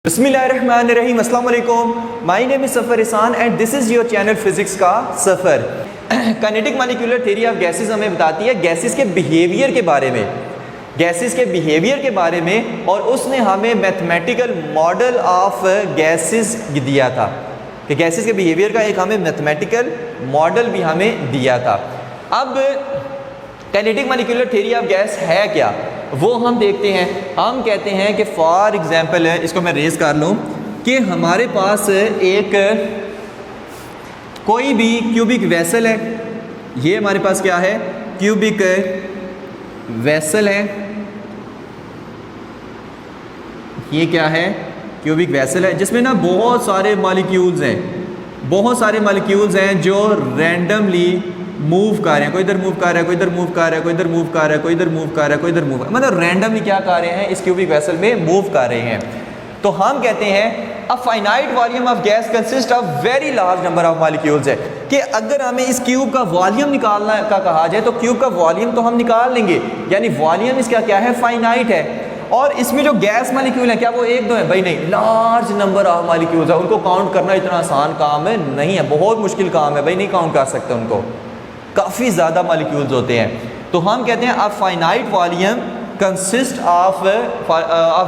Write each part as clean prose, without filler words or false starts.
बिस्मिल्लाहिर्रहमानिर्रहीम, अस्सलाम वालेकुम। My name is Safar Isan and this is your channel physics का सफ़र। Kinetic molecular theory of gases हमें बताती है गैसेस के बिहेवियर के बारे में, गैसेस के बिहेवियर के बारे में, और उसने हमें मैथमेटिकल मॉडल ऑफ गैसेस दिया था कि गैसेस के बिहेवियर का एक हमें मैथमेटिकल मॉडल भी हमें दिया था। अब kinetic molecular theory of gas है क्या, वो हम देखते हैं। हम कहते हैं कि फॉर एग्जांपल है, इसको मैं रेज कर लूँ कि हमारे पास एक कोई भी क्यूबिक वेसल है, ये हमारे पास क्या है, क्यूबिक वेसल है। ये क्या है, क्यूबिक वेसल है जिसमें ना बहुत सारे मॉलिक्यूल्स हैं, बहुत सारे मॉलिक्यूल्स हैं जो रैंडमली मूव कर रहे हैं। कोई इधर मूव कर रहा है, कोई इधर मूव कर रहा है, कोई इधर मूव कर रहा है, कोई इधर मूव कर रहा है, कोई इधर मूव, मतलब रैंडमली क्या कर रहे हैं, इस क्यूबिक वेसल में मूव कर रहे हैं। तो हम कहते हैं a finite volume of gas consist of very large number of molecules है कि अगर हमें इस क्यूब का वॉल्यूम निकालना का कहा जाए तो क्यूब का वॉल्यूम तो हम निकाल लेंगे, यानी वॉल्यूम इसका क्या है, फाइनाइट है। और इसमें जो गैस मॉलिक्यूल है क्या वो एक दो है, भाई नहीं, लार्ज नंबर ऑफ मॉलिक्यूल्स है। उनको काउंट करना इतना आसान काम है नहीं है, बहुत मुश्किल काम है भाई, नहीं काउंट कर सकते उनको, काफ़ी ज़्यादा मॉलिक्यूल्स होते हैं। तो हम कहते हैं a finite volume consist of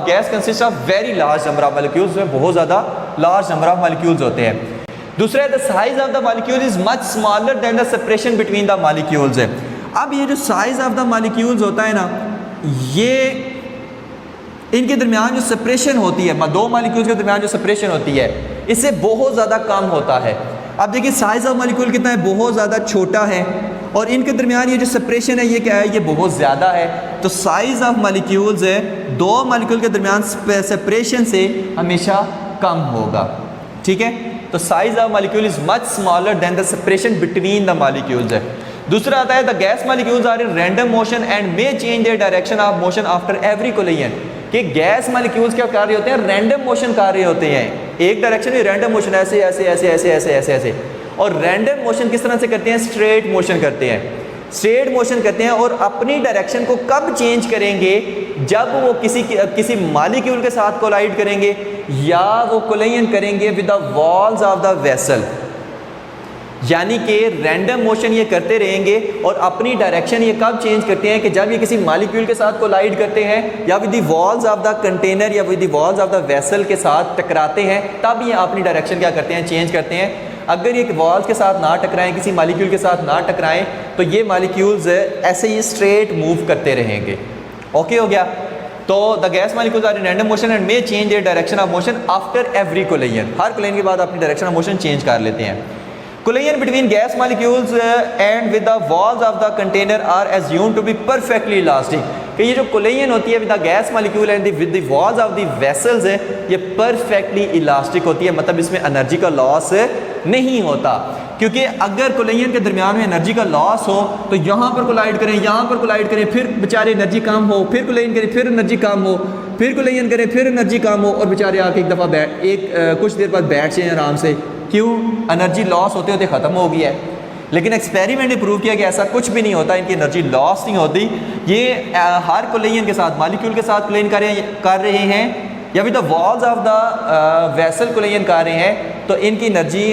gas consist of very large number of molecules, में बहुत ज़्यादा लार्ज नंबर ऑफ मॉलिक्यूल्स होते हैं। दूसरा है the size of the molecule is much smaller than the separation between the molecules है। अब ये जो साइज ऑफ द मॉलिक्यूल्स होता है ना, ये इनके दरमियान जो सेपरेशन होती है, दो मॉलिक्यूल्स के दरमियान जो सेपरेशन होती है, इससे बहुत ज़्यादा कम होता है। अब देखिए साइज ऑफ मॉलिक्यूल कितना है, बहुत ज़्यादा छोटा है, और इनके दरमियान ये जो सेपरेशन है ये क्या है, ये बहुत ज़्यादा है। तो साइज ऑफ मॉलिक्यूल्स है दो मॉलिक्यूल के दरमियान सेपरेशन से हमेशा कम होगा, ठीक है। तो size of molecule is much smaller than the separation between the molecules है। दूसरा आता है the gas molecules are in random motion and may change their direction of motion after every collision, कि गैस मॉलिक्यूल्स क्या कर रहे होते हैं, रैंडम मोशन कर रहे होते हैं, एक डायरेक्शन में रैंडम मोशन, ऐसे ऐसे ऐसे ऐसे ऐसे ऐसे ऐसे। और रैंडम मोशन किस तरह से करते हैं, स्ट्रेट मोशन करते हैं, स्ट्रेट मोशन करते हैं। और अपनी डायरेक्शन को कब चेंज करेंगे, जब वो किसी मॉलिक्यूल के साथ कोलाइड करेंगे या वो कोलिजन करेंगे with the walls of the vessel, यानी कि रैंडम मोशन ये करते रहेंगे और अपनी डायरेक्शन ये कब चेंज करते हैं कि जब ये किसी मॉलिक्यूल के साथ कोलाइड करते हैं या with the walls of the container या with the walls of the vessel के साथ टकराते हैं, तब ये अपनी डायरेक्शन क्या करते हैं, चेंज करते हैं। अगर ये वॉल्स के साथ ना टकराएं, किसी मॉलिक्यूल के साथ ना टकराएं, तो ये मॉलिक्यूल्स ऐसे ही स्ट्रेट मूव करते रहेंगे। ओके हो गया। तो the gas molecules are in random motion and may change their direction of motion after every collision, हर कोलिजन के बाद अपनी डायरेक्शन ऑफ मोशन चेंज कर लेते हैं। Collision between gas molecules and with the walls of the container are assumed to be perfectly elastic, कि ये जो collision होती है with the gas molecule and with the walls of the vessels है, ये perfectly elastic होती है, मतलब इसमें एनर्जी का लॉस नहीं होता। क्योंकि अगर कोलिजन के दरमियान में एनर्जी का लॉस हो तो यहाँ पर कोलाइड करें, यहाँ पर कोलाइड करें, फिर बेचारे एनर्जी कम हो, फिर कोलिजन करें, फिर एनर्जी कम हो, फिर कोलिजन करें, फिर एनर्जी कम हो, और बेचारे आके एक दफ़ा कुछ देर बाद बैठ जाए आराम से, क्यों, एनर्जी लॉस होते होते ख़त्म हो गया है। लेकिन एक्सपेरिमेंट ने प्रूव किया कि ऐसा कुछ भी नहीं होता, इनकी एनर्जी लॉस नहीं होती। ये हर कोलिजन के साथ, मॉलिक्यूल के साथ कोलिजन कर रहे हैं या फिर the walls of the vessel collision कर रहे हैं, तो इनकी एनर्जी,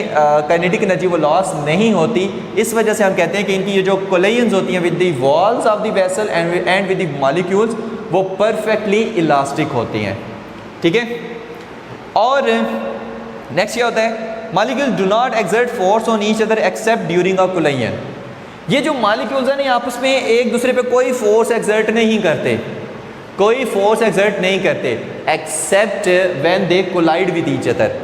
काइनेटिक एनर्जी वो लॉस नहीं होती। इस वजह से हम कहते हैं कि इनकी ये जो कोलिजन्स होती हैं with the walls of the vessel and with the molecules, वो परफेक्टली इलास्टिक होती हैं, ठीक है। और नेक्स्ट क्या होता है, molecules do not exert force on each other accept during a collision. ये जो मॉलिक्यूल्स हैं ना, आपस में एक दूसरे पे कोई फोर्स एक्सर्ट नहीं करते, कोई फोर्स एक्सर्ट नहीं करते except when they collide with each other.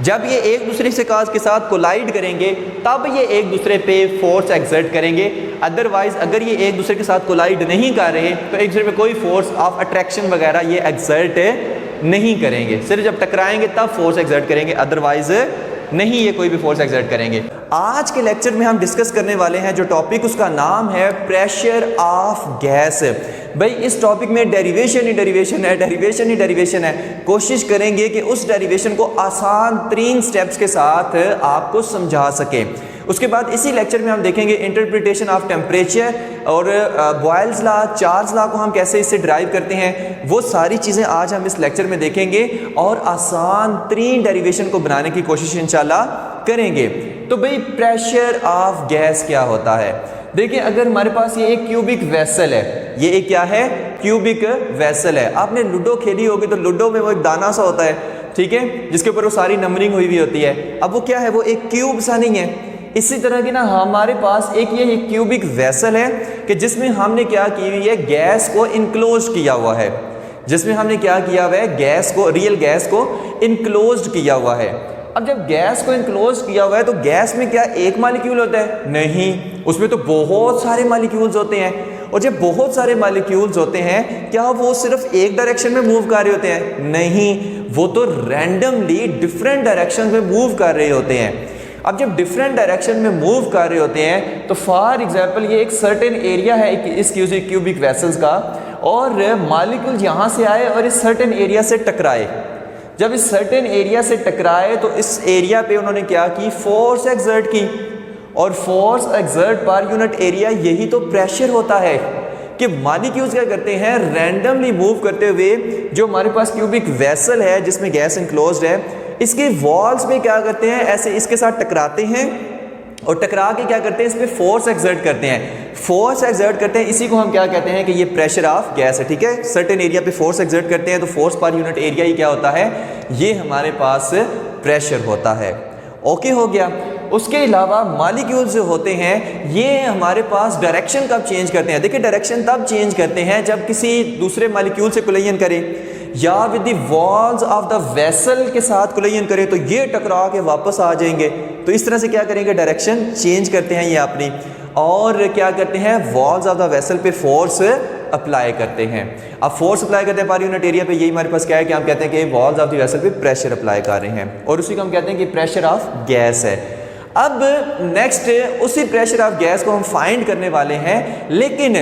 जब ये एक दूसरे के साथ कोलाइड करेंगे तब ये एक दूसरे पे फोर्स एक्सर्ट करेंगे, अदरवाइज अगर ये एक दूसरे के साथ कोलाइड नहीं कर रहे तो एक दूसरे पे कोई फोर्स ऑफ अट्रैक्शन वगैरह ये एक्सर्ट नहीं करेंगे। सिर्फ जब टकराएंगे तब फोर्स एक्सर्ट करेंगे, अदरवाइज नहीं ये कोई भी फोर्स एक्सर्ट करेंगे। आज के लेक्चर में हम डिस्कस करने वाले हैं जो टॉपिक, उसका नाम है प्रेशर ऑफ गैस। भाई इस टॉपिक में डेरिवेशन ही डेरिवेशन है, डेरिवेशन ही डेरिवेशन है। कोशिश करेंगे कि उस डेरिवेशन को आसान तरीन स्टेप्स के साथ आपको समझा सकें। उसके बाद इसी लेक्चर में हम देखेंगे इंटरप्रिटेशन ऑफ टेम्परेचर और बॉयल्स लॉ, चार्ल्स लॉ को हम कैसे इससे ड्राइव करते हैं, वो सारी चीज़ें आज हम इस लेक्चर में देखेंगे और आसान तरीन डेरिवेशन को बनाने की कोशिश इंशाल्लाह करेंगे। तो भाई प्रेशर ऑफ गैस क्या होता है? देखिए, अगर हमारे पास ये एक क्यूबिक वेसल है, ये एक क्या है? क्यूबिक वेसल है। आपने लूडो खेली होगी तो लूडो में वो एक दाना सा होता है, ठीक है, जिसके ऊपर वो सारी नंबरिंग हुई हुई होती है। अब वो क्या है? वो एक क्यूब सा नहीं है। इसी तरह की ना हमारे पास एक ये क्यूबिक वेसल है कि जिसमें हमने क्या की हुई है? गैस को इनक्लोज किया हुआ है। जिसमें हमने क्या किया हुआ है? गैस को, रियल गैस को इनक्लोज किया हुआ है। अब जब गैस को इनक्लोज किया हुआ है तो गैस में क्या एक मॉलिक्यूल होता है? नहीं, उसमें तो बहुत सारे मॉलिक्यूल्स होते हैं। और जब बहुत सारे मॉलिक्यूल्स होते हैं, क्या वो सिर्फ एक डायरेक्शन में मूव कर रहे होते हैं? नहीं, वो तो रैंडमली डिफरेंट डायरेक्शन में मूव कर रहे होते हैं। अब जब डिफरेंट डायरेक्शन में मूव कर रहे होते हैं तो फॉर एग्जांपल ये एक सर्टेन एरिया है इस क्यूबिक वेसल्स का, और मॉलिक्यूल यहाँ से आए और इस सर्टेन एरिया से टकराए। जब इस सर्टेन एरिया से टकराए तो इस एरिया पे उन्होंने क्या की? फोर्स एक्सर्ट की। और force exert per unit area, यही तो प्रेशर होता है कि मॉलिक्यूल्स क्या करते हैं? रैंडमली मूव करते हुए जो हमारे पास क्यूबिक वेसल है जिसमें गैस इनक्लोज्ड है, इसके वॉल्स में क्या करते हैं? ऐसे इसके साथ टकराते हैं और टकरा के क्या करते हैं? इस पर फोर्स एक्सर्ट करते हैं। फोर्स एक्सर्ट करते हैं, इसी को हम क्या कहते हैं? कि ये प्रेशर ऑफ गैस है, ठीक है। सर्टेन एरिया पे फोर्स एक्सर्ट करते हैं तो फोर्स पर यूनिट एरिया ही क्या होता है? ये हमारे पास प्रेशर होता है। ओके हो गया। उसके अलावा मॉलिक्यूल्स जो होते हैं ये हमारे पास डायरेक्शन कब चेंज करते हैं? देखिए, डायरेक्शन तब चेंज करते हैं जब किसी दूसरे मॉलिक्यूल से कोलिजन करे या with the walls of the vessel के साथ कोलिजन करे तो ये टकरा के वापस आ जाएंगे। तो इस तरह से क्या करेंगे? डायरेक्शन चेंज करते हैं ये अपनी, और क्या करते हैं? वॉल्स ऑफ द वेसल पे फोर्स अप्लाई करते हैं। अब फोर्स अप्लाई करते हैं पर यूनिट एरिया पे, यही हमारे पास क्या है कि हम कहते हैं कि वॉल्स ऑफ द वेसल पे प्रेशर अप्लाई कर रहे हैं, और उसी को हम कहते हैं कि प्रेशर ऑफ गैस है। अब नेक्स्ट उसी प्रेशर ऑफ गैस को हम फाइंड करने वाले हैं, लेकिन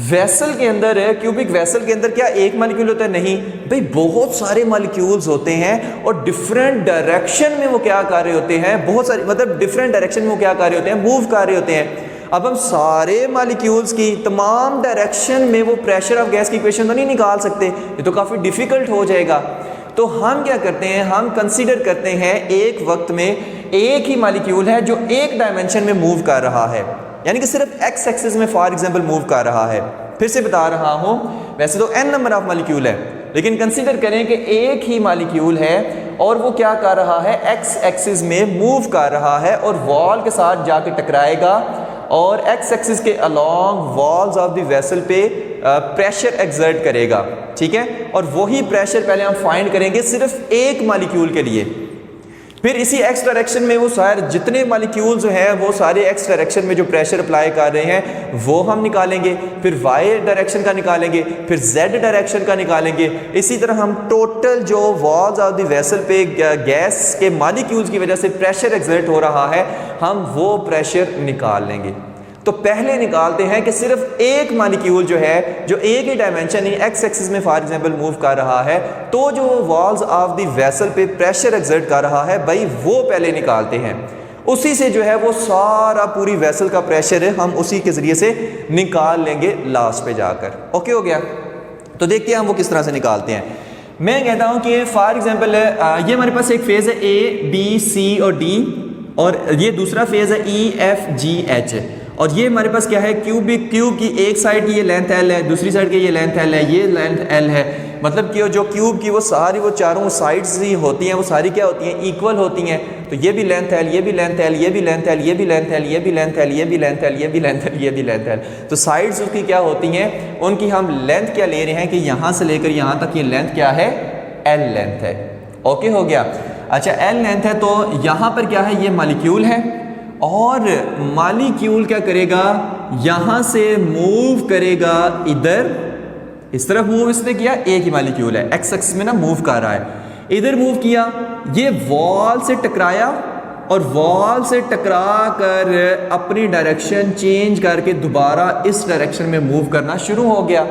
वेसल के अंदर, क्यूबिक वेसल के अंदर क्या एक मॉलिक्यूल होता है? नहीं भाई, बहुत सारे मॉलिक्यूल्स होते हैं और डिफरेंट डायरेक्शन में वो क्या कर रहे होते हैं? बहुत सारे, मतलब डिफरेंट डायरेक्शन में वो क्या कर रहे होते हैं? मूव कर रहे होते हैं। अब हम सारे मॉलिक्यूल्स की तमाम डायरेक्शन में वो प्रेशर ऑफ गैस की इक्वेशन तो नहीं निकाल सकते, ये तो काफ़ी डिफिकल्ट हो जाएगा। तो हम क्या करते हैं? हम कंसीडर करते हैं एक वक्त में एक ही मॉलिक्यूल है जो एक डायमेंशन में मूव कर रहा है, यानी कि सिर्फ एक्स एक्सिस में फॉर एग्जांपल मूव कर रहा है। फिर से बता रहा हूं, वैसे तो n नंबर ऑफ मॉलिक्यूल है, लेकिन कंसीडर करें कि एक ही मॉलिक्यूल है और वो क्या कर रहा है? एक्स एक्सिस में मूव कर रहा है और वॉल के साथ जाके टकराएगा और एक्स एक्सिस के along walls of the vessel पे प्रेशर एक्सर्ट करेगा, ठीक है। और वही प्रेशर पहले हम फाइंड करेंगे सिर्फ एक मॉलिक्यूल के लिए। फिर इसी एक्स डायरेक्शन में वो सारे जितने मॉलिक्यूल्स जो हैं वो सारे एक्स डायरेक्शन में जो प्रेशर अप्लाई कर रहे हैं वो हम निकालेंगे, फिर वाई डायरेक्शन का निकालेंगे, फिर जेड डायरेक्शन का निकालेंगे। इसी तरह हम टोटल जो वॉल्स ऑफ द वेसल पे गैस के मॉलिक्यूल्स की वजह से प्रेशर एक्सर्ट हो रहा है, हम वो प्रेशर निकाल लेंगे। तो पहले निकालते हैं कि सिर्फ एक मॉलिक्यूल जो है, जो एक ही डायमेंशन ही एक्स एक्सिस में फॉर एग्जांपल मूव कर रहा है, तो जो वॉल्स ऑफ द वेसल पे प्रेशर एक्सर्ट कर रहा है भाई, वो पहले निकालते हैं। उसी से जो है वो सारा पूरी वेसल का प्रेशर है, हम उसी के ज़रिए से निकाल लेंगे लास्ट पे जाकर। ओके हो गया। तो देखते हैं हम वो किस तरह से निकालते हैं। मैं कहता हूँ कि फॉर एग्जाम्पल ये हमारे पास एक फेज़ है A, B, C और D, और ये दूसरा फेज़ है E, F, G, H। और ये हमारे पास क्या है? क्यूब की एक साइड की ये लेंथ L है, दूसरी साइड की ये लेंथ L है, ये लेंथ L है। मतलब कि जो क्यूब की वो सारी वो चारों साइड्स ही होती हैं, वो सारी क्या होती हैं? इक्वल होती हैं। तो ये भी लेंथ L, ये भी लेंथ L, ये भी लेंथ L, ये भी लेंथ L, ये भी लेंथ L, ये भी लेंथ L, ये भी लेंथ L, ये भी लेंथ L। तो साइड्स उसकी क्या होती हैं? उनकी हम लेंथ क्या ले रहे हैं कि यहाँ से लेकर यहाँ तक ये लेंथ क्या है? L लेंथ है। ओके हो गया। अच्छा, L लेंथ है तो यहाँ पर क्या है? ये मॉलिक्यूल है और मॉलिक्यूल क्या करेगा? यहाँ से मूव करेगा इधर, इस तरफ मूव इसने किया, एक ही मॉलिक्यूल है, एक्स एक्सिस में ना मूव कर रहा है, इधर मूव किया, ये वॉल से टकराया और वॉल से टकरा कर अपनी डायरेक्शन चेंज करके दोबारा इस डायरेक्शन में मूव करना शुरू हो गया।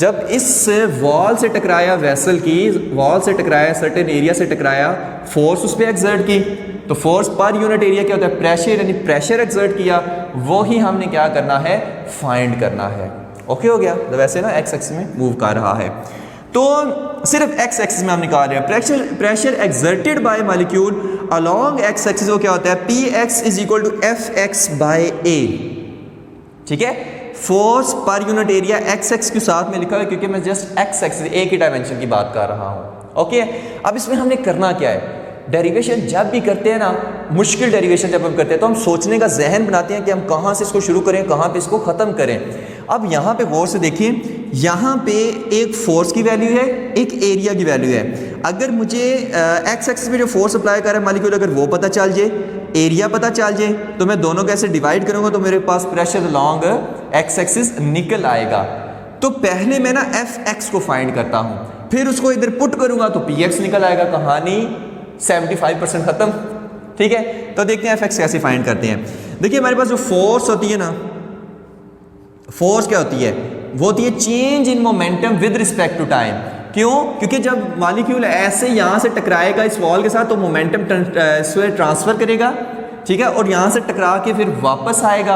जब इस वॉल से टकराया, वेसल की वॉल से टकराया, सर्टेन एरिया से टकराया, फोर्स उस पर एक्सर्ट की, तो फोर्स पर यूनिट एरिया क्या होता है, प्रेशर, यानी प्रेशर एक्सर्ट किया, वो ही हमने क्या करना है, फाइंड करना है। ओके हो गया। तो वैसे ना एक्स एक्सिस में मूव कर रहा है, तो सिर्फ एक्स एक्सिस में हम निकाल रहे हैं pressure exerted by molecule along x axis, वो क्या होता है, P x is equal to F x by A. ठीक है, force per unit area x x के साथ में लिखा हुआ है क्योंकि मैं जस्ट एक्स एक्सिस एक ही डायमेंशन की बात कर रहा हूँ। ओके, अब इसमें हमने करना क्या है, डेरिवेशन जब भी करते हैं ना, मुश्किल डेरिवेशन जब हम करते हैं तो हम सोचने का जहन बनाते हैं कि हम कहाँ से इसको शुरू करें, कहाँ पे इसको ख़त्म करें। अब यहाँ पे गौर से देखिए, यहाँ पे एक फोर्स की वैल्यू है, एक एरिया की वैल्यू है। अगर मुझे एक्स एक्सिस में जो फोर्स अप्लाई कर रहा है मॉलिक्यूल, अगर वो पता चल जाए, एरिया पता चल जाए, तो मैं दोनों कैसे डिवाइड करूँगा, तो मेरे पास प्रेशर अलॉन्ग एक्स एक्सिस निकल आएगा। तो पहले मैं ना एफ एक्स को फाइंड करता हूँ, फिर उसको इधर पुट करूँगा तो पी एक्स निकल आएगा, कहानी 75% खत्म। ठीक है, तो देखते हैं एफ एक्स कैसे फाइंड करते हैं। देखिए हमारे पास जो फोर्स होती है ना, फोर्स क्या होती है, वो होती है change in momentum with respect to time. क्यों? क्योंकि जब मॉलिक्यूल ऐसे यहाँ से टकराएगा इस वॉल के साथ, तो मोमेंटम ट्रांसफर करेगा, ठीक है, और यहाँ से टकरा के फिर वापस आएगा।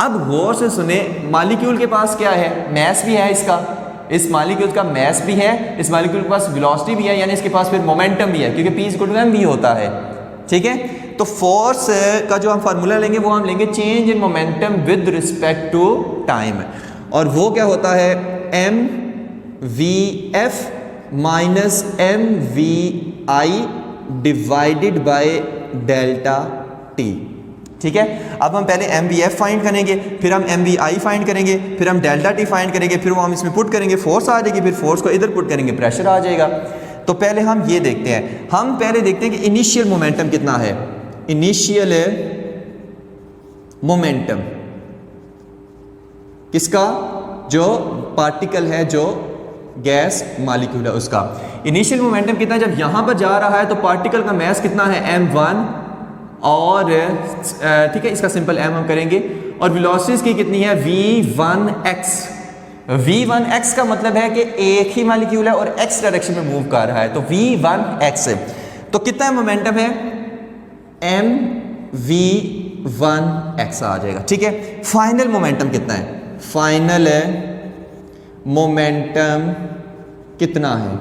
अब गौर से सुने, मॉलिक्यूल के पास क्या है, मैस भी है इसका, इस मॉलिक्यूल का मैस भी है, इस मॉलिक्यूल के पास वेलोसिटी भी है, यानी इसके पास फिर मोमेंटम भी है, क्योंकि P इक्वल टू एम भी होता है। ठीक है, तो फोर्स का जो हम फार्मूला लेंगे वो हम लेंगे change in momentum with respect to time, और वो क्या होता है, M V F minus M V I divided by delta T. ठीक है, अब हम पहले एम वी एफ फाइंड करेंगे, फिर हम एम वी आई फाइंड करेंगे, फिर हम डेल्टा टी फाइंड करेंगे, फिर वो हम इसमें पुट करेंगे, फोर्स आ जाएगी, फिर फोर्स को इधर पुट करेंगे, प्रेशर आ जाएगा। तो पहले हम ये देखते हैं, हम पहले देखते हैं कि इनिशियल मोमेंटम कितना है। इनिशियल मोमेंटम किसका, जो पार्टिकल है, जो गैस मॉलिक्यूल है उसका इनिशियल मोमेंटम कितना है। जब यहां पर जा रहा है तो पार्टिकल का मास कितना है, m1, और ठीक है, इसका सिंपल m हम करेंगे, और वेलोसिटी की कितनी है, v1x। v1x का मतलब है कि एक ही मॉलिक्यूल है और x डायरेक्शन में मूव कर रहा है, तो v1x। तो कितना मोमेंटम है, mv1x आ जाएगा। ठीक है, फाइनल मोमेंटम कितना है, फाइनल मोमेंटम कितना है,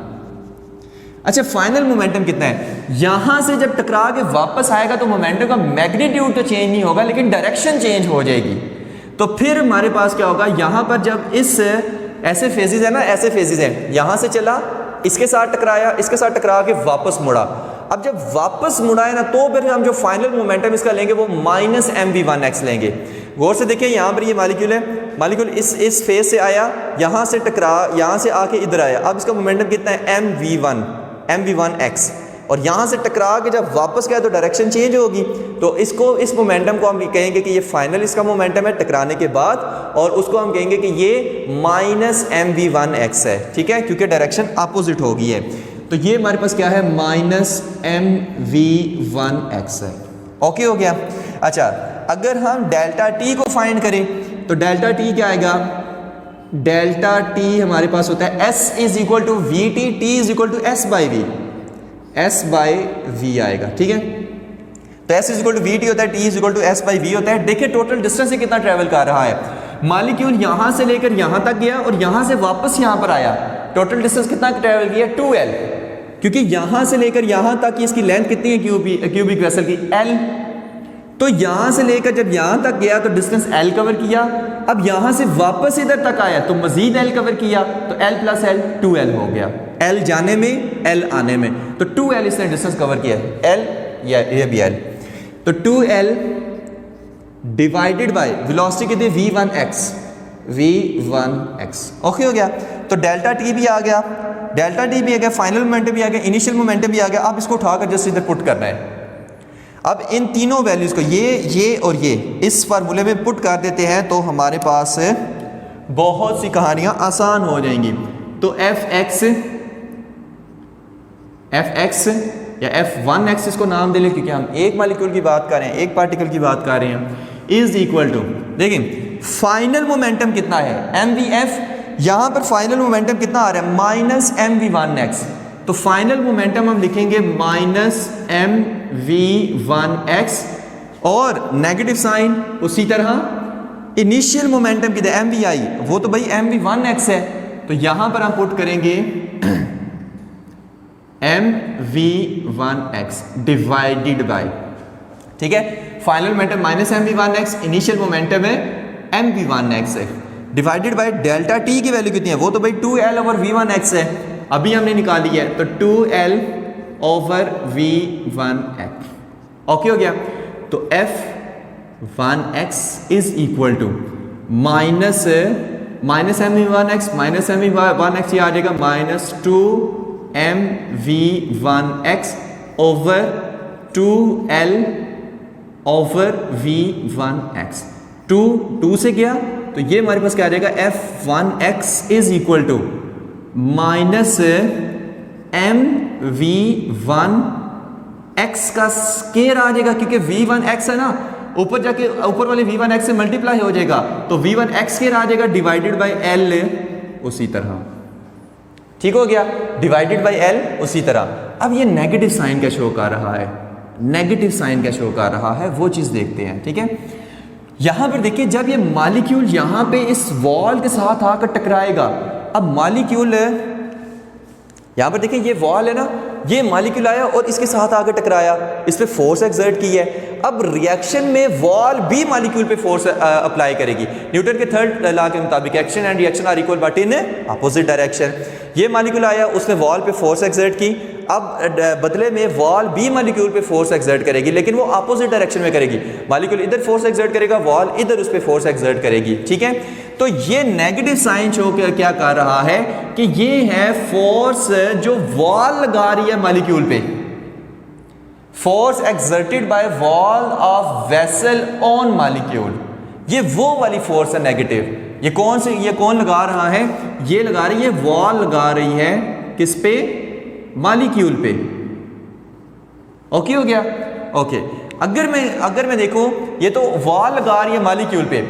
अच्छा फाइनल मोमेंटम कितना है, यहां से जब टकरा के वापस आएगा तो मोमेंटम का मैग्नीट्यूड तो चेंज नहीं होगा, लेकिन डायरेक्शन चेंज हो जाएगी। तो फिर हमारे पास क्या होगा, यहां पर जब इस ऐसे फेजेस है ना, ऐसे फेजेस है, यहां से चला, इसके साथ टकराया, इसके साथ टकरा के वापस मुड़ा। अब जब वापस मुड़ा है ना, तो फिर हम जो फाइनल मोमेंटम इसका लेंगे वो माइनस mv1x लेंगे। गौर से देखिए, यहाँ पर ये मॉलिक्यूल है, मॉलिक्यूल इस फेज से आया, यहाँ से टकरा, यहाँ से आके इधर आया, अब इसका मोमेंटम कितना है, mv1x, और यहाँ से टकरा के जब वापस गया तो डायरेक्शन चेंज होगी। तो इसको, इस मोमेंटम को हम कहेंगे कि ये फाइनल इसका मोमेंटम है टकराने के बाद, और उसको हम कहेंगे कि ये माइनस mv1x है। ठीक है, क्योंकि डायरेक्शन अपोजिट हो गई है। तो ये हमारे पास क्या है, माइनस mv1x है। ओके हो गया। अच्छा, अगर हम डेल्टा टी को फाइंड करें तो डेल्टा टी क्या आएगा, डेल्टा टी हमारे पास होता है s is equal to V T, T is equal to s by V, s by V आएगा। ठीक है, तो s is equal to V T होता है, t is equal to s by V होता है। देखिए टोटल डिस्टेंस से कितना ट्रेवल कर रहा है, मॉलिक्यूल यहां से लेकर यहां तक गया और यहां से वापस यहां पर आया, टोटल डिस्टेंस कितना ट्रेवल किया, 2l, क्योंकि यहां से लेकर यहां तक की इसकी लेंथ कितनी है क्यूबिक वेसल की, l। तो यहां से लेकर जब यहां तक गया तो डिस्टेंस l कवर किया, अब यहां से वापस इधर तक आया तो मजीद l कवर किया, तो l प्लस l 2l हो गया, l जाने में l आने में, तो 2l इसने डिस्टेंस कवर किया, l या ये भी l, तो 2l डिवाइडेड बाय वेलोसिटी कितनी, v1x। ओके हो गया। तो डेल्टा टी भी आ गया, डेल्टा टी भी आ गया, फाइनल मोमेंटम भी आ गया, इनिशियल मोमेंटम भी आ गया। अब इसको उठाकर जस्ट इधर पुट करना है। अब इन तीनों वैल्यूज को ये और ये इस फार्मूले में पुट कर देते हैं तो हमारे पास बहुत सी कहानियां आसान हो जाएंगी। तो fx या f1x इसको नाम दे लें, क्योंकि हम एक मॉलिक्यूल की बात कर रहे हैं, एक पार्टिकल की बात कर रहे हैं, इज इक्वल टू, देखिए फाइनल मोमेंटम कितना है, mvf, यहां पर फाइनल मोमेंटम कितना आ रहा है, minus M we one X. तो फाइनल मोमेंटम हम लिखेंगे minus M we one X और नेगेटिव साइन उसी तरह। इनिशियल मोमेंटम कितना एम वी आई, वो तो भाई एम वी वन एक्स है, तो यहां पर हम पुट करेंगे M we one X divided by, ठीक है, final momentum minus M we one X, initial momentum है एम वी वन एक्स है, डिवाइडेड बाई डेल्टा टी की वैल्यू कितनी है, वो तो भाई 2l over V one X है, अभी हमने निकाली है, तो 2l over V one X. Okay हो गया। तो F one x is equal to minus M we one x minus M we one X, ये आ जाएगा minus 2m V one X over 2l over V one X. 2 से गया तो ये हमारे पास क्या आ जाएगा, F one x is equal to minus M we one x का स्केयर आ जाएगा, क्योंकि वी वन एक्स है ना, ऊपर जाके ऊपर वाले वी वन एक्स से मल्टीप्लाई हो जाएगा, तो वी वन एक्स स्केयर आ जाएगा डिवाइडेड बाई एल उसी तरह। ठीक हो गया, डिवाइडेड बाई एल उसी तरह। अब ये नेगेटिव साइन का शो कर रहा है, नेगेटिव साइन का शो कर रहा है, वो चीज देखते हैं। ठीक है, यहां पर देखिए जब ये मॉलिक्यूल यहां पे इस वॉल के साथ आकर टकराएगा, अब मॉलिक्यूल यहां पर देखिए ये वॉल है ना, ये मॉलिक्यूल आया और इसके साथ आकर टकराया, इस पे फोर्स एक्सर्ट की है। अब रिएक्शन में वॉल भी मॉलिक्यूल पे फोर्स अप्लाई करेगी। न्यूटन के थर्ड लॉ के मुताबिक action and reaction are equal but in opposite direction. ये मॉलिक्यूल आया, उसने वॉल पे फोर्स एक्सर्ट की, अब बदले में वॉल भी मॉलिक्यूल पे फोर्स एक्सर्ट करेगी, लेकिन वो अपोजिट डायरेक्शन में करेगी। मॉलिक्यूल इधर फोर्स एक्सर्ट करेगा, वॉल इधर उस पे फोर्स एक्सर्ट करेगी। ठीक है, तो ये नेगेटिव साइन शो क्या कर रहा है कि ये है फोर्स जो वॉल लगा रही है मॉलिक्यूल पे, force exerted by wall of vessel on molecule, ये वो वाली फोर्स है नेगेटिव। ये कौन लगा रहा है, ये लगा रही है वॉल लगा रही है किस पे, मॉलिक्यूल पे। ओके हो गया, ओके। अगर मैं देखूं, ये तो वॉल लगा रही है मॉलिक्यूल पे,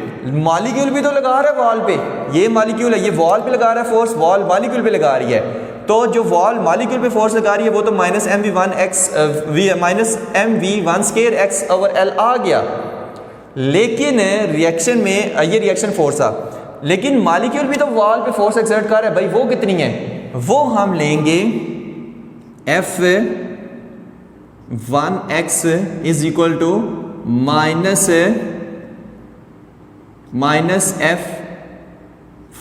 मॉलिक्यूल भी तो लगा रहा है वॉल पे, ये मॉलिक्यूल है, ये वॉल पे लगा रहा है फोर्स, वॉल मॉलिक्यूल पे लगा रही है, तो जो वॉल मॉलिक्यूल पे फोर्स लगा रही है वो तो minus M we one x minus M we one square x over L आ गया। लेकिन रिएक्शन में ये रिएक्शन फोर्स था, लेकिन मॉलिक्यूल भी तो वॉल पे फोर्स एक्सर्ट कर रहा है, भाई वो कितनी है, वो हम लेंगे F one x is equal to minus F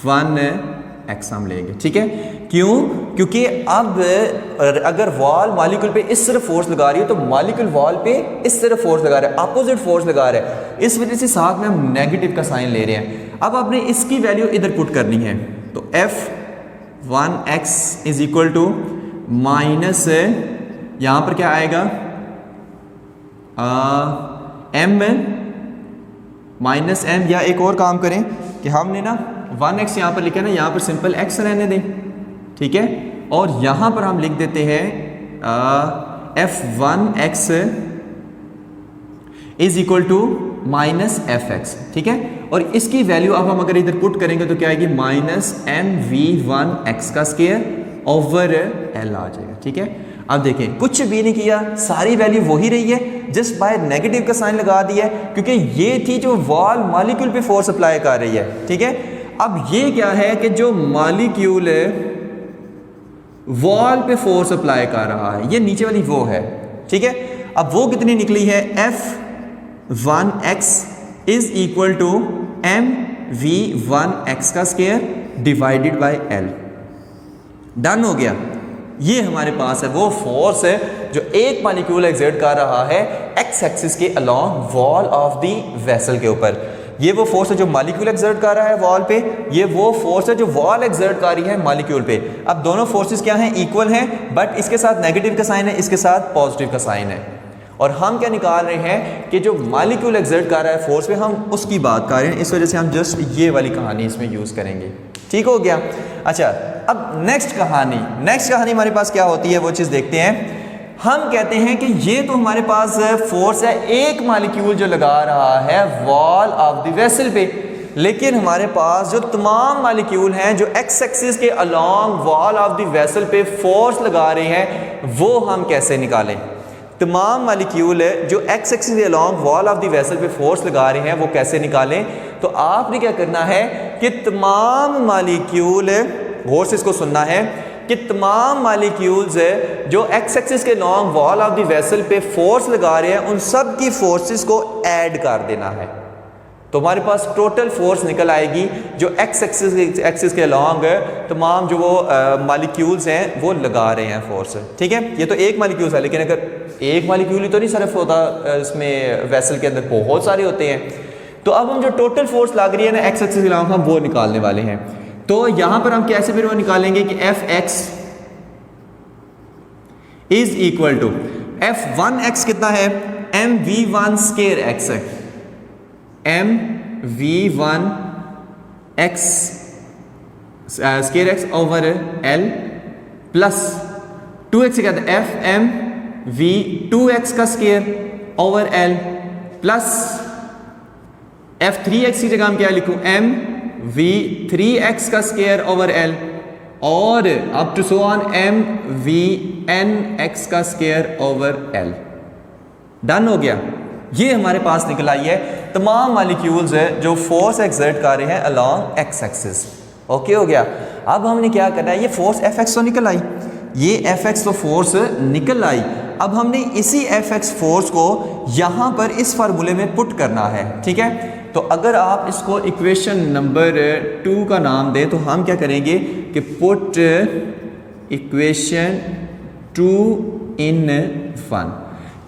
one X हम लेंगे। ठीक है, क्यों, क्योंकि अब अगर वॉल मॉलिक्यूल पे इस तरफ फोर्स लगा रही है तो मॉलिक्यूल वॉल पे इस तरफ फोर्स लगा रहा है, अपोजिट फोर्स लगा रहा है, इस वजह से साथ में हम नेगेटिव का साइन ले रहे हैं। अब आपने इसकी वैल्यू इधर पुट करनी है, तो F one x is equal to minus, यहां पर क्या आएगा, एम माइनस एम, या एक और काम करें कि हमने ना 1x यहां पर लिखा है ना, यहां पर सिंपल x रहने दें। ठीक है, और यहां पर हम लिख देते हैं F one x is equal to minus F X. ठीक है, और इसकी वैल्यू अब हम अगर इधर पुट करेंगे तो क्या आएगी, minus M we one x का स्क्वायर ओवर एल आ जाएगा। ठीक है, अब देखें कुछ भी नहीं किया, सारी वैल्यू वही रही है, जस्ट बाय नेगेटिव का साइन लगा दिया है, क्योंकि ये थी जो वॉल मॉलिक्यूल पे फोर्स अप्लाई कर रही है। ठीक है, अब ये क्या है कि जो मॉलिक्यूल वॉल पे फोर्स अप्लाई कर रहा है, ये नीचे वाली वो है। ठीक है, अब वो कितनी निकली है, F one x is equal to m we one x का square divided by l. Done हो गया, ये हमारे पास है वो फोर्स है जो एक मॉलिक्यूल एक्सर्ट कर रहा है एक्स एक्सिस के along wall of the vessel के ऊपर। ये वो फोर्स है जो मॉलिक्यूल एक्सर्ट कर रहा है वॉल पे, ये वो फोर्स है जो वॉल एक्सर्ट कर रही है मॉलिक्यूल पे। अब दोनों फोर्सेस क्या हैं, इक्वल हैं, बट इसके साथ नेगेटिव का साइन है, इसके साथ पॉजिटिव का साइन है। और हम क्या निकाल रहे हैं कि जो मॉलिक्यूल एक्सर्ट कर रहा है फोर्स पे, हम उसकी बात कर रहे हैं, इस वजह से हम जस्ट ये वाली कहानी इसमें यूज़ करेंगे। ठीक हो गया। अच्छा, अब नेक्स्ट कहानी हमारे पास क्या होती है वो चीज़ देखते हैं। हम कहते हैं कि ये तो हमारे पास फोर्स है एक मॉलिक्यूल जो लगा रहा है वॉल ऑफ द वेसल पे, लेकिन हमारे पास जो तमाम मालिक्यूल हैं जो एक्स एक्सिस के along wall of the vessel पे फोर्स लगा रहे हैं, वो हम कैसे निकालें? तमाम मालिक्यूल जो एक्स एक्सिस के along wall of the vessel पे फोर्स लगा रहे हैं वो कैसे निकालें? तो आपने क्या करना है कि तमाम मालिक्यूल, गौर से इसको सुनना है, कि तमाम मालिक्यूल्स जो एक्स एक्सिस के along wall of the vessel पे फोर्स लगा रहे हैं उन सब की फोर्सेस को ऐड कर देना है। तो हमारे पास टोटल फोर्स निकल आएगी जो एक्स एक्सिस के अलोंग तमाम जो वो मालिक्यूल्स हैं वो लगा रहे हैं फोर्स। ठीक है, ये तो एक मालिक्यूल है, लेकिन अगर एक मालिक्यूल ही तो नहीं सिर्फ होता इसमें वेसल के अंदर बहुत सारे होते हैं। तो अब हम जो टोटल फोर्स लग रही है ना एक्स एक्सिस के अलोंग हम वो निकालने वाले हैं। तो यहां पर हम कैसे फिर वो निकालेंगे कि F X is equal to F1x कितना है? mv1 स्केयर एक्स है, mv1x square x over l plus 2x क्या था? fmv2x का square over l plus f3x की जगह हम क्या लिखूं? mv3x का स्केयर ओवर l और up to so on mvnx का स्केयर ओवर l। डन हो गया। ये हमारे पास निकल आई है तमाम मॉलिक्यूल्स है जो फोर्स एक्सर्ट कर रहे हैं अलोंग एक्स एक्सिस। ओके हो गया। अब हमने क्या करना है, ये फोर्स Fx तो निकल आई, ये Fx तो फोर्स निकल आई। अब हमने इसी Fx फोर्स को यहाँ पर इस फार्मूले में पुट करना है। ठीक है, तो अगर आप इसको इक्वेशन नंबर 2 का नाम दें तो हम क्या करेंगे कि पुट इक्वेशन 2 इन 1,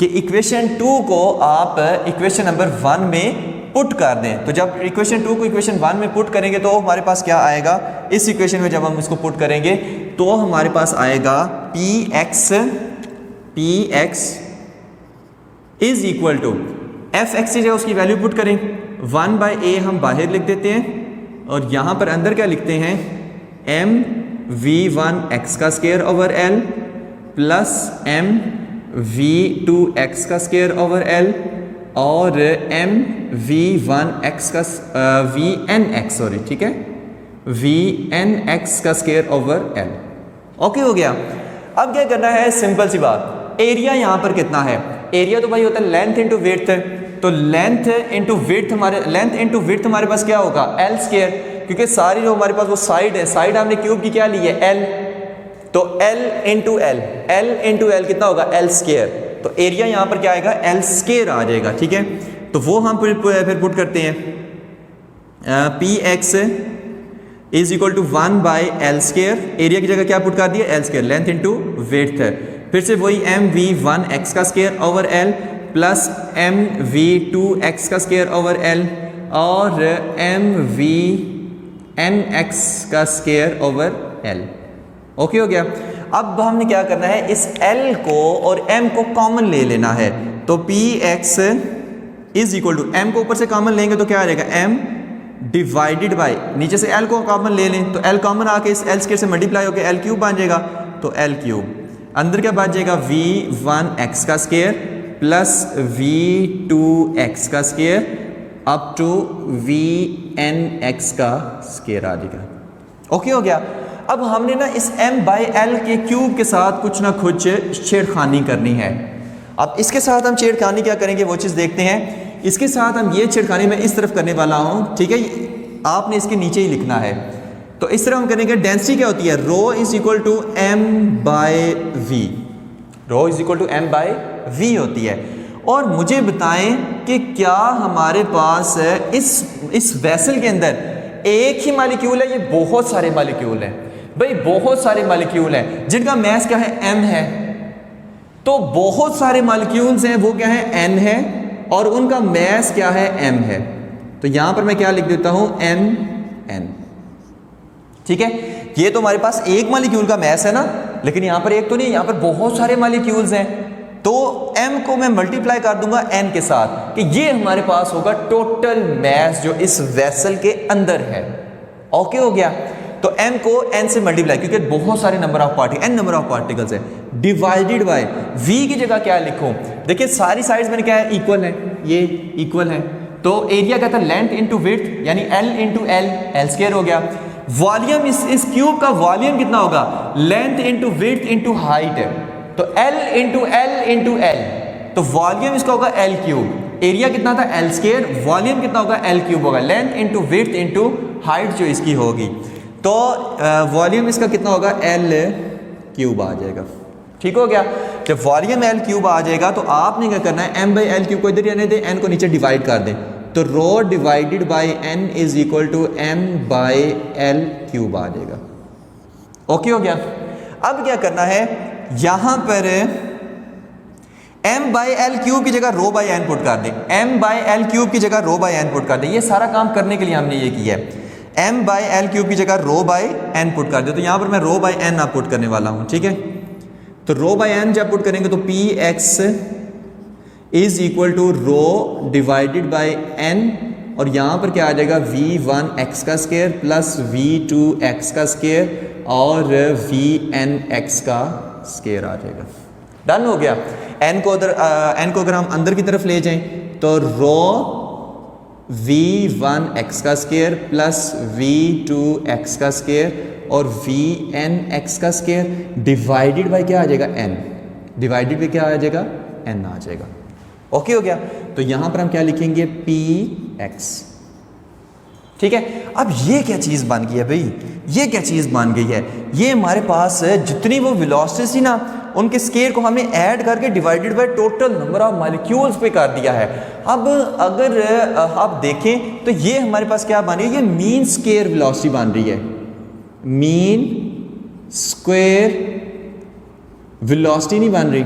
कि इक्वेशन 2 को आप इक्वेशन नंबर 1 में पुट कर दें। तो जब इक्वेशन 2 को इक्वेशन 1 में पुट करेंगे तो हमारे पास क्या आएगा? इस इक्वेशन में जब हम इसको पुट करेंगे तो हमारे पास आएगा px is equal to Fx से जो उसकी वैल्यू पुट करें 1/a हम बाहर लिख देते हैं और यहाँ पर अंदर क्या लिखते हैं? mv1x का square over l plus mv2x का स्केयर ओवर l और mv1x का vnx सॉरी ठीक है vnx का स्केयर ओवर l। ओके हो गया। अब क्या करना है, सिंपल सी बात, एरिया यहाँ पर कितना है? एरिया तो भाई होता है लेंथ इंटू विड्थ, तो लेंथ इंटू विड्थ हमारे पास क्या होगा? l स्केयर, क्योंकि सारी जो हमारे पास वो साइड है, साइड हमने क्यूब की क्या ली है? l, तो l इंटू एल कितना होगा? l square. तो एरिया यहाँ पर क्या आएगा? l स्केयर आ जाएगा। ठीक है, तो वो हम फिर पुट करते हैं px is equal to 1/l square, area की जगह क्या पुट कर दिया? l square, length into width. फिर से वही mv1x का square over l plus mv2x का स्केयर ओवर l और mvnx का स्केयर ओवर l। ओके हो गया। अब हमने क्या करना है, इस l को और m को कॉमन ले लेना है। तो px is equal to, m को ऊपर से कॉमन लेंगे तो क्या आ जाएगा? m डिवाइडेड बाय, नीचे से l को कॉमन ले लें तो l कॉमन आके इस l स्क्वायर से मल्टीप्लाई होकर l क्यूब बन जाएगा। तो l क्यूब अंदर क्या बच जाएगा? v1x का स्क्वायर प्लस v2x का स्क्वायर अप टू vnx का स्क्वायर आ जाएगा। ओके हो गया। अब हमने ना इस m/l के क्यूब के साथ कुछ ना कुछ छेड़खानी करनी है। अब इसके साथ हम छेड़खानी क्या करेंगे वो चीज़ देखते हैं। इसके साथ हम ये छेड़खानी मैं इस तरफ करने वाला हूँ, ठीक है, आपने इसके नीचे ही लिखना है। तो इस तरह हम करेंगे, डेंसिटी क्या होती है? Rho is equal to m/v, rho is equal to m/v होती है। और मुझे बताएं कि क्या हमारे पास इस वेसल के अंदर एक ही मॉलिक्यूल है? ये बहुत सारे मॉलिक्यूल हैं भाई, बहुत सारे मॉलिक्यूल हैं जिनका मैस क्या है? m है। तो बहुत सारे मॉलिक्यूल्स हैं, वो क्या है? n है, और उनका मैस क्या है? m है। तो यहां पर मैं क्या लिख देता हूं? mn। ठीक है, ये तो हमारे पास एक मॉलिक्यूल का मैस है ना, लेकिन यहां पर एक तो नहीं, यहां पर बहुत सारे मॉलिक्यूल्स हैं। तो m को मैं मल्टीप्लाई कर दूंगा n के साथ, कि ये हमारे पास होगा टोटल मैस जो इस वेसल के अंदर है। ओके हो गया। तो m को n से मल्टीप्लाई, क्योंकि बहुत सारे number of particle, n number of particles है, डिवाइडेड बाय v की जगह क्या लिखूं? देखिए सारी साइड्स मैंने क्या है? इक्वल है, ये इक्वल है, तो एरिया क्या था, लेंथ इंटू विड्थ, यानी L into L, L square हो गया। वॉल्यूम इस क्यूब का वॉल्यूम कितना होगा, length into width into height है, तो L into L into L, तो वॉल्यूम इसका होगा एल क्यूब। एरिया कितना था, एल स्क्वायर, वॉल्यूम कितना होगा, एल क्यूब होगा, length into width into height जो इसकी होगी, तो वॉल्यूम इसका कितना होगा, एल क्यूब आ जाएगा। ठीक हो गया। जब वॉल्यूम एल क्यूब आ जाएगा तो आपने क्या करना है, एम बाई एल क्यूब को इधर रहने दें, एन को नीचे डिवाइड कर दें, तो rho divided by n is equal to m by l cube आ जाएगा। ओके हो गया। अब क्या करना है, यहां पर एम बाई एल क्यूब की जगह रो बाई एन पुट कर दें, एम बाई एल क्यूब की जगह रो बाई एन पुट कर दें। ये सारा काम करने के लिए हमने ये किया है, एम बाई एल क्यूब की जगह रो बाई एन पुट कर दे, तो यहां पर मैं रो बाई एन आप पुट करने वाला हूं। ठीक है, तो रो बाई एन जब पुट करेंगे तो P x is equal to rho divided by N, और यहां पर क्या आ जाएगा, वी वन एक्स का square plus V two X का स्क्वायर और वी एन एक्स का स्क्वायर आ जाएगा। डन हो गया। एन को अगर हम अंदर की तरफ ले जाएं तो रो वी वन एक्स का square plus V two X का स्क्वायर और वी एन एक्स का स्क्वायर डिवाइडेड बाई क्या आ जाएगा, एन, डिवाइडेड बाई क्या आ जाएगा, एन आ जाएगा। ओके हो गया। तो यहां पर हम क्या लिखेंगे, पी एक्स। ठीक है, अब ये क्या चीज बन गई है भाई, ये क्या चीज बन गई है, ये हमारे पास जितनी वो वेलोसिटी थी ना, उनके स्केयर को हमने ऐड करके divided by total number of molecules पे कर दिया है। अब अगर आप देखें तो ये हमारे पास क्या बन रही है, ये मीन स्क्वायर वेलोसिटी बन रही है, मीन स्क्वायर वेलोसिटी नहीं बन रही।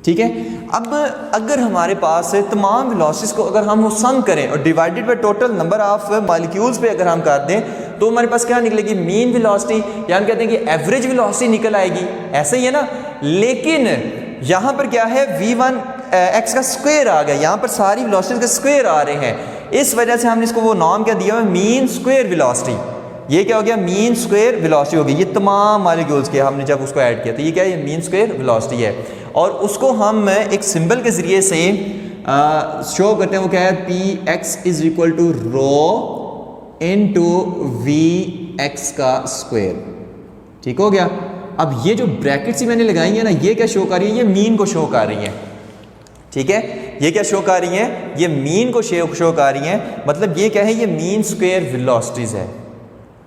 ठीक है, अब अगर हमारे पास तमाम वेलोसिटीज को अगर हम सम करें और divided by total number of molecules पे अगर हम कर दें तो हमारे पास क्या निकलेगी, मीन वेलोसिटी, या हम कहते हैं कि एवरेज वेलोसिटी निकल आएगी। ऐसे ही है ना, लेकिन यहां पर क्या है, v1 x का स्क्वायर आ गया, यहां पर सारी वेलोसिटीज के स्क्वायर आ रहे हैं, इस वजह से हमने इसको वो नाम क्या दिया है, मीन स्क्वायर वेलोसिटी। ये क्या हो गया, मीन स्क्वायर वेलोसिटी हो गई। ये तमाम मॉलिक्यूल्स के हमने जब उसको ऐड किया तो ये क्या है, ये मीन स्क्वायर वेलोसिटी है, और उसको हम एक सिंबल के जरिए से शो करते हैं। वो क्या है, P x is equal to rho into V x का स्क्वायर। ठीक हो गया। अब ये जो ब्रैकेट्स मैंने लगाई है ना, ये क्या शो कर रही है, ये मीन को शो कर रही है। ठीक है, ये क्या शो कर रही है, ये मीन को शो कर रही है, मतलब ये क्या है, ये मीन स्क्वायर वेलोसिटीज है।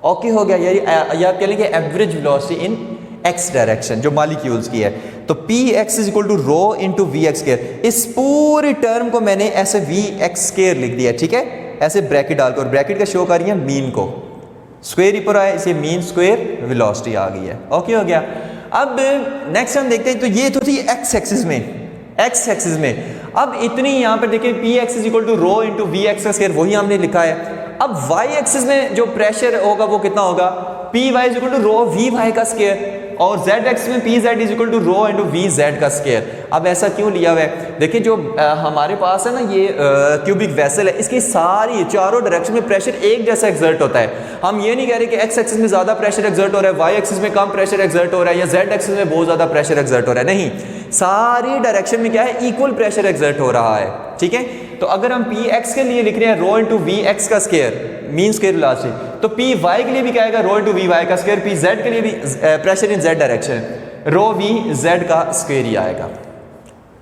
ओके हो गया, या आप कह लेंगे average velocity in X direction जो मॉलिक्यूल्स की है। तो P x is equal to rho into V X square, इस पूरी टर्म को मैंने ऐसे वी एक्स स्क्वायर लिख दिया। ठीक है, ऐसे ब्रैकेट डालकर, ब्रैकेट का शो कर रही है मीन को, स्क्वायर ऊपर आया, इसे मीन स्क्वायर वेलोसिटी आ गई है। ओके हो गया। अब नेक्स्ट हम देखते हैं, तो ये तो थी एक्स एक्सिस में, एक्स एक्सिस में। अब इतनी यहां पर देखिए, P x is equal to rho into V x का स्क्वायर, वही हमने लिखा है। अब वाई एक्सिस में जो प्रेशर होगा वो कितना होगा, P Y is equal to rho V Y का स्क्वायर, और जेड एक्स में P Z is equal to rho into V Z का स्क्वायर। अब ऐसा क्यों लिया हुआ है, देखिए जो हमारे पास है ना ये क्यूबिक वेसल है, इसकी सारी चारों डायरेक्शन में प्रेशर एक जैसा एक्सर्ट होता है। हम ये नहीं कह रहे कि एक्स एक्सिस में ज्यादा प्रेशर एक्सर्ट हो रहा है, वाई एक्सिस में कम प्रेशर एक्सर्ट हो रहा है, या जेड एक्सिस में बहुत ज्यादा प्रेशर एक्सर्ट हो रहा है, नहीं, सारी डायरेक्शन में क्या है, इक्वल प्रेशर एक्सर्ट हो रहा है। ठीक है, तो अगर हम पी एक्स के लिए लिख रहे हैं रो इंटू वी एक्स का स्क्वायर, मीन स्क्वायर वेलोसिटी, तो पी वाई के लिए भी क्या आएगा, रो इंटू वी वाई का स्क्वायर, पी जेड के लिए भी pressure in Z direction, rho V Z का स्क्वायर ही आएगा।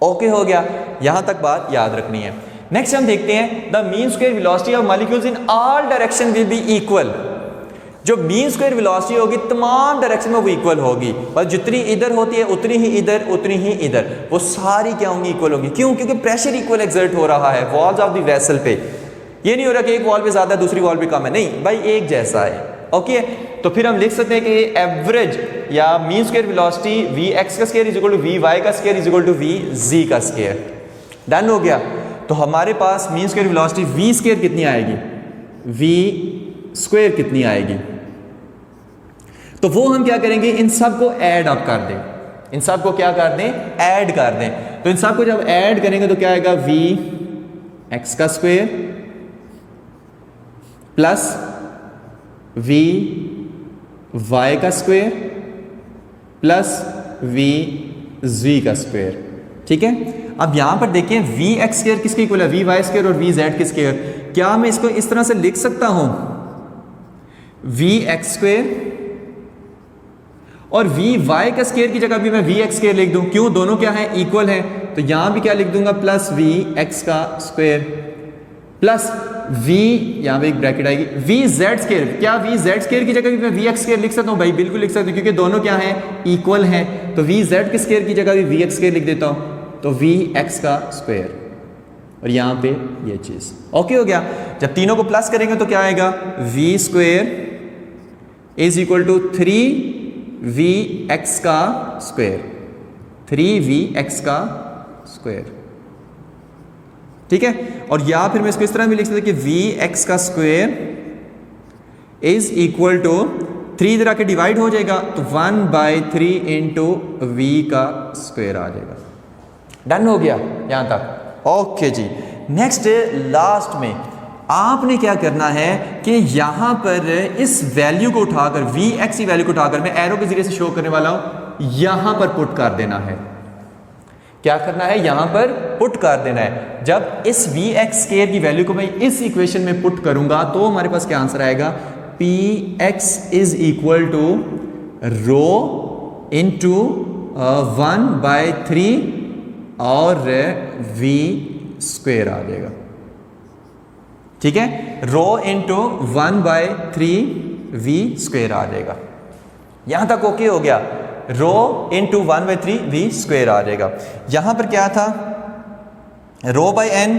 ओके हो गया, यहां तक बात याद रखनी है। नेक्स्ट हम देखते हैं, the mean square velocity of molecules in all direction will be equal. जो मीन स्क्वायर वेलोसिटी होगी तमाम डायरेक्शन में वो इक्वल होगी, बस जितनी इधर होती है उतनी ही इधर, उतनी ही इधर, वो सारी क्या होंगी, इक्वल होगी। क्यों, क्योंकि प्रेशर इक्वल एक्सर्ट हो रहा है वॉल्स ऑफ द वेसल पे। ये नहीं हो रहा कि एक वॉल पे ज्यादा दूसरी वॉल पे कम है, नहीं भाई, एक जैसा है। ओके, तो फिर हम लिख सकते हैं कि एवरेज या mean square velocity v x का square is equal to v Y का square is equal to v z का स्क्वायर। डन हो गया। तो हमारे पास mean square velocity v square कितनी आएगी, वी स्क्वायर कितनी आएगी, तो वो हम क्या करेंगे, इन सब को ऐड अप कर दें, इन सब को क्या कर दें, ऐड कर दें। तो इन सब को जब ऐड करेंगे तो क्या आएगा, वी एक्स का स्क्वायर प्लस वी वाई का स्क्वायर प्लस वी जी का स्क्वायर। ठीक है। अब यहाँ पर देखें वी एक्स स्क्वायर किसके इक्वल है, वी वाई स्क्वायर और वी जेड किसके इक्वल। क्या मैं इसको इस तरह से लिख सकता हूँ, वी एक्स स्क्वायर और वी वाई का स्क्वायर की जगह भी मैं वी एक्स स्क्वायर लिख दूं, क्यों, दोनों क्या है, इक्वल है। तो यहां भी क्या लिख दूंगा, प्लस वी एक्स का स्क्वायर प्लस वी, यहां पे एक ब्रैकेट आएगी, वी जेड स्क्वायर। क्या वी जेड स्क्वायर की जगह भी मैं वी एक्स स्क्वायर लिख सकता हूं, भाई बिल्कुल लिख सकता हूं, क्योंकि दोनों क्या है, इक्वल है। तो वी जेड के स्क्वायर की जगह भी वी एक्स स्क्वायर लिख देता हूं, तो वी एक्स का स्क्वायर और यहां पे ये चीज ओके हो गया। जब तीनों को प्लस करेंगे तो क्या आएगा, V square is equal to 3v का स्क्वायर, 3v का स्क्वायर, ठीक है। और या फिर मैं इसको इस तरह भी लिख सकता कि v का स्क्वायर इज इक्वल टू 3 इधर आके डिवाइड हो जाएगा तो 1/3 इंटू वी का स्क्वायर आ जाएगा। डन हो गया यहां तक, ओके जी। नेक्स्ट लास्ट में आपने क्या करना है कि यहां पर इस वैल्यू को उठाकर वी एक्स की वैल्यू को उठाकर, मैं एरो के जरिए से शो करने वाला हूं, यहां पर पुट कर देना है। क्या करना है, यहां पर पुट कर देना है। जब इस वी एक्स स्क्वायर की वैल्यू को मैं इस इक्वेशन में पुट करूंगा तो हमारे पास क्या आंसर आएगा, P x is equal to rho into 1/3 और वी स्क्वायर आ जाएगा, ठीक है। रो इंटू 1/3 वी स्क्वायर आ जाएगा। यहां तक ओके हो गया, रो इंटू 1/3 वी स्क्वायर आ जाएगा। यहां पर क्या था, रो बाय एन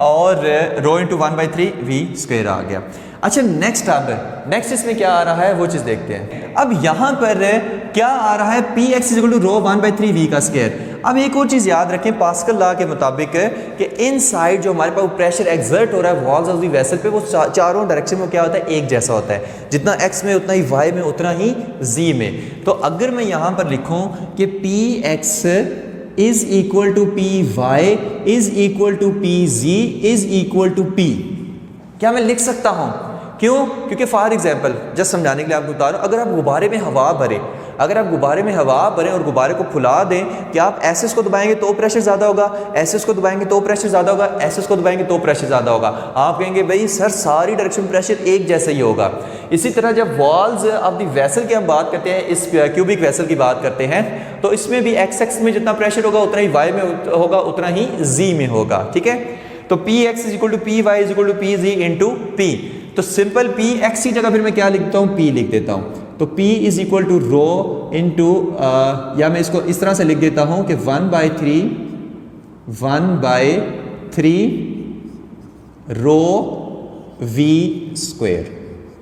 और रो इंटू 1/3 वी स्क्वायर आ गया। अच्छा नेक्स्ट, अब नेक्स्ट इसमें क्या आ रहा है वो चीज देखते हैं। अब यहां पर क्या आ रहा है, P x is equal to rho 1/3 V का स्क्वायर। अब एक और चीज़ याद रखें, पास्कल लॉ के मुताबिक कि इन साइड जो हमारे पास प्रेशर एक्सर्ट हो रहा है वॉल्स ऑफ द वेसल पे, वो चारों डायरेक्शन में क्या होता है, एक जैसा होता है। जितना एक्स में उतना ही वाई में उतना ही जी में। तो अगर मैं यहाँ पर लिखूँ कि P x is equal to P Y is equal to P G is equal to P, क्या मैं लिख सकता हूँ? क्यों? क्योंकि फॉर एग्जाम्पल जस्ट समझाने के लिए आपको बता रहा हूँ, अगर आप गुब्बारे में हवा भरें, अगर आप गुब्बारे में हवा भरें और गुब्बारे को फुला दें, क्या आप ऐसे उसको दबाएंगे तो प्रेशर ज़्यादा होगा, ऐसे उसको दबाएंगे तो प्रेशर ज़्यादा होगा, ऐसे उसको दबाएंगे तो प्रेशर ज़्यादा होगा? आप कहेंगे भाई सर सारी डायरेक्शन में प्रेशर एक जैसा ही होगा। इसी तरह जब वॉल्स ऑफ द वेसल की हम बात करते हैं, इस क्यूबिक वेसल की बात करते हैं, तो इसमें भी एक्स एक्स में जितना प्रेशर होगा उतना ही वाई में होगा, उतना ही जी में होगा, ठीक है। तो P x is equal to P Y is equal to P G into P. तो सिंपल पी एक्स की जगह फिर मैं क्या लिखता हूँ, पी लिख देता हूँ। तो P is equal to rho into, या मैं इसको इस तरह से लिख देता हूँ कि 1/3 रो वी स्क्वायर।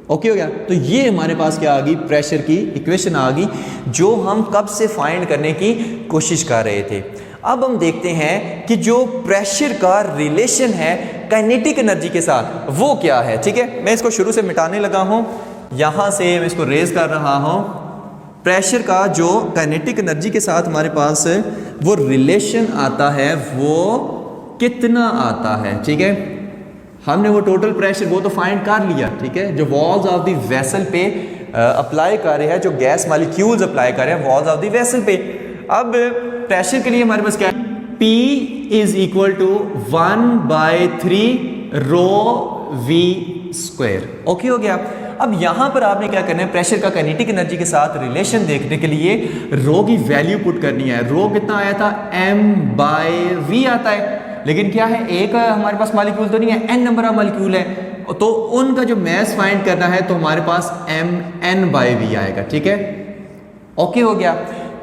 ओके हो गया। तो ये हमारे पास क्या आ गई, प्रेशर की इक्वेशन आ गई, जो हम कब से फाइंड करने की कोशिश कर रहे थे। अब हम देखते हैं कि जो प्रेशर का रिलेशन है काइनेटिक एनर्जी के साथ वो क्या है, ठीक है। मैं इसको शुरू से मिटाने लगा हूँ, यहाँ से मैं इसको रेज कर रहा हूँ। प्रेशर का जो काइनेटिक एनर्जी के साथ हमारे पास वो रिलेशन आता है वो कितना आता है, ठीक है। हमने वो टोटल प्रेशर वो तो फाइंड कर लिया, ठीक है, जो वॉल्स ऑफ द वेसल पे अप्लाई कर रहे हैं, जो गैस मॉलिक्यूल्स अप्लाई कर रहे हैं वॉल्स ऑफ द वेसल पे। अब प्रेशर के लिए हमारे पास क्या है, P is equal to 1/3 rho V square. Okay हो गया। अब यहां पर आपने क्या करना है, प्रेशर का काइनेटिक एनर्जी के साथ रिलेशन देखने के लिए रो की वैल्यू पुट करनी है। रो कितना आया था, m/v आता है, लेकिन क्या है, एक हमारे पास मॉलिक्यूल तो नहीं है, n नंबर ऑफ मॉलिक्यूल है, तो उनका जो मास फाइंड करना है तो हमारे पास mn/v आएगा, ठीक है। ओके हो गया।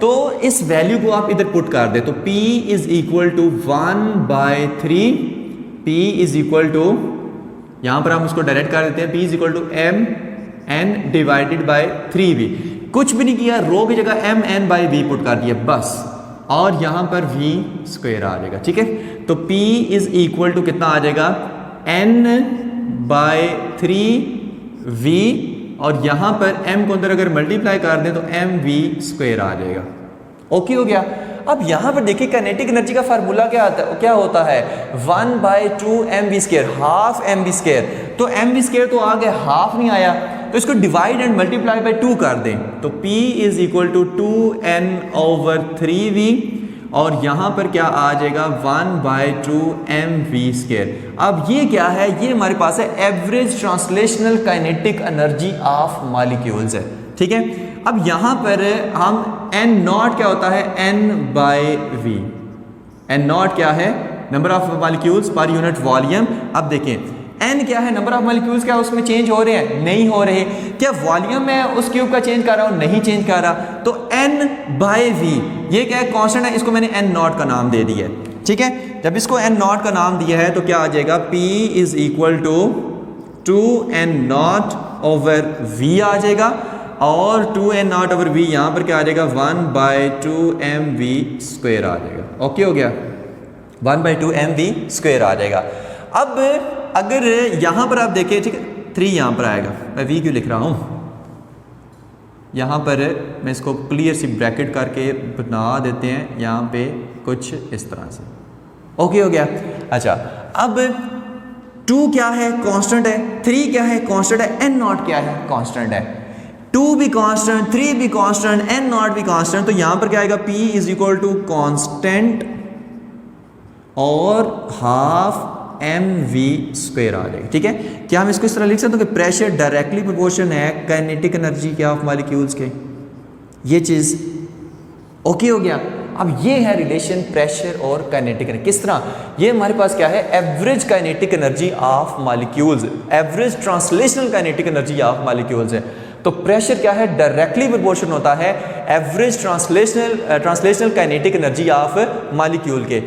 तो इस वैल्यू को आप इधर पुट कर दे, तो P is equal to 1/3, P is equal to, यहां पर हम उसको डायरेक्ट कर देते हैं, P is equal to mn divided by 3v। कुछ भी नहीं किया, रो की जगह mn/v पुट कर दिया बस, और यहां पर v स्क्वायर आ जाएगा, ठीक है। तो P इज इक्वल टू कितना आ जाएगा, n/3v, और यहां पर m को अंदर अगर मल्टीप्लाई कर दें तो mv स्क्वायर आ जाएगा। ओके हो गया। अब यहां पर देखिए काइनेटिक एनर्जी का फार्मूला क्या होता है, 1/2 mv square, half mv square. तो mv स्क्वायर तो आ गया, हाफ नहीं आया, तो इसको डिवाइड एंड मल्टीप्लाई बाय 2 कर दें, तो P is equal to 2n/3v, और यहाँ पर क्या आ जाएगा 1/2 mv²। अब ये क्या है, ये हमारे पास है average translational kinetic energy of molecules है, ठीक है। अब यहाँ पर हम n नॉट क्या होता है, n/v। n नॉट क्या है, number of molecules per unit volume. अब देखें n क्या है, नंबर ऑफ मॉलिक्यूल्स क्या उसमें चेंज हो रहे हैं, नहीं हो रहे। क्या वॉल्यूम में उस क्यूब का चेंज कर रहा हूँ, नहीं चेंज कर रहा। तो n/v ये क्या है, कांस्टेंट है, इसको मैंने n नॉट का नाम दे दिया है, ठीक है। जब इसको n नॉट का नाम दिया है तो क्या आ जाएगा, p = 2n not over v आ जाएगा, और 2n नॉट ओवर v यहाँ पर क्या आ जाएगा 1/2 mv² आ जाएगा। ओके हो गया, 1/2 mv² आ जाएगा। अब अगर यहाँ पर आप देखें, ठीक है, 3 यहाँ पर आएगा, मैं v क्यों लिख रहा हूँ, यहाँ पर मैं इसको क्लियर सी ब्रैकेट करके बना देते हैं यहाँ पे कुछ इस तरह से। ओके हो गया। अच्छा, अब 2 क्या है, कांस्टेंट है, 3 क्या है, कांस्टेंट है, n नॉट क्या है, कांस्टेंट है। 2 भी कांस्टेंट, 3 भी कांस्टेंट, n नॉट भी कांस्टेंट। तो यहाँ पर क्या आएगा, p = कांस्टेंट और ½ mv² आ जाएगा, ठीक है। क्या हम इसको इस तरह लिख सकते हैं कि प्रेशर डायरेक्टली प्रोपोर्शन है काइनेटिक एनर्जी क्या ऑफ मॉलिक्यूल्स के, ये चीज़ ओके हो गया। अब ये है रिलेशन प्रेशर और काइनेटिक एनर्जी। किस तरह, ये हमारे पास क्या है, average kinetic energy of molecules, average translational kinetic energy of molecules है। तो प्रेशर क्या है, डायरेक्टली प्रोपोर्शन होता है average translational kinetic energy of molecule के।